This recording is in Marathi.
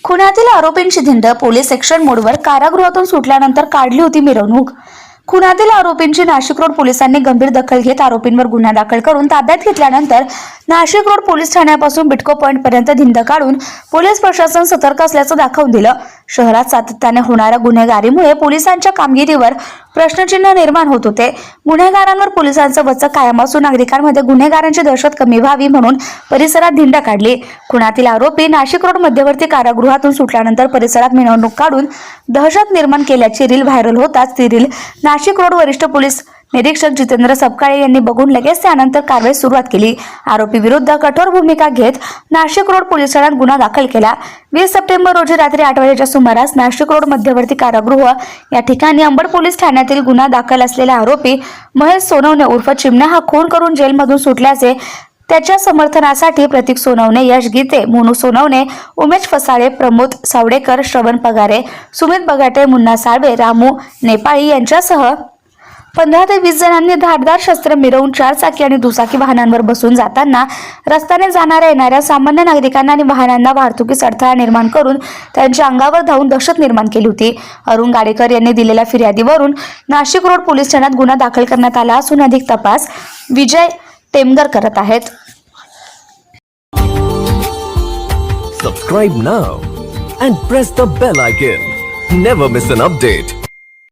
खुनातील आरोपींची धिंड. पोलीस सेक्शन मोडवर. कारागृहातून सुटल्यानंतर काढली होती मिरवणूक. खुनातील आरोपींची नाशिक रोड पोलिसांनी गंभीर दखल घेत आरोपींवर गुन्हा दाखल करून ताब्यात घेतल्यानंतर नाशिक रोड पोलीस ठाण्यापासून बिटको पॉइंट पर्यंत धिंड काढून पोलीस प्रशासन सतर्क असल्याचं दाखवून दिलं. शहरात सातत्याने होणाऱ्या गुन्हेगारीमुळे पोलिसांच्या कामगिरीवर प्रश्नचिन्ह निर्माण होत होते. गुन्हेगारांवर पोलिसांचं वचक कायम असून नागरिकांमध्ये गुन्हेगारांची दहशत कमी व्हावी म्हणून परिसरात धिंड काढली. खुनातील आरोपी नाशिक रोड मध्यवर्ती कारागृहातून सुटल्यानंतर परिसरात मिरवणूक काढून दहशत निर्माण केल्याची रील व्हायरल होताच ती रील नाशिक रोड वरिष्ठ पोलीस निरीक्षक जितेंद्र सपकाळे यांनी बघून लगेच त्यानंतर कारवाई सुरुवात केली. आरोपी विरुद्ध कठोर भूमिका घेत नाशिक रोड पोलीस ठाण्यात गुन्हा दाखल केला. 20 सप्टेंबर रोजी रात्री 8 वाजेच्या सुमारास नाशिक रोड मध्यवर्ती कारागृह या ठिकाणी अंबड पोलीस ठाण्यातील गुन्हा दाखल असलेला आरोपी महेश सोनवणे उर्फ चिमण्या हा खून करून जेलमधून सुटल्याचे त्याच्या समर्थनासाठी प्रतीक सोनवणे, यश गीते, मोनू सोनवणे, उमेश फसाळे, प्रमोद सावडेकर, श्रवण पगारे, सुमित बगाटे, मुन्ना साळवे, रामू नेपाळी यांच्यासह 15 ते 20 जणांनी धारदार शस्त्र मिरवून 4 चाकी आणि दुचाकी वाहनांवर बसून जाताना रस्त्याने जाणाऱ्या येणाऱ्या सामान्य नागरिकांना आणि वाहनांना वाहतुकीस अडथळा निर्माण करून त्यांच्या अंगावर धावून दहशत निर्माण केली होती. अरुण गाडेकर यांनी दिलेल्या फिर्यादीवरून नाशिक रोड पोलीस ठाण्यात गुन्हा दाखल करण्यात आला असून अधिक तपास विजय टेमगर करत आहेत. Subscribe now and press the bell icon. Never miss an update.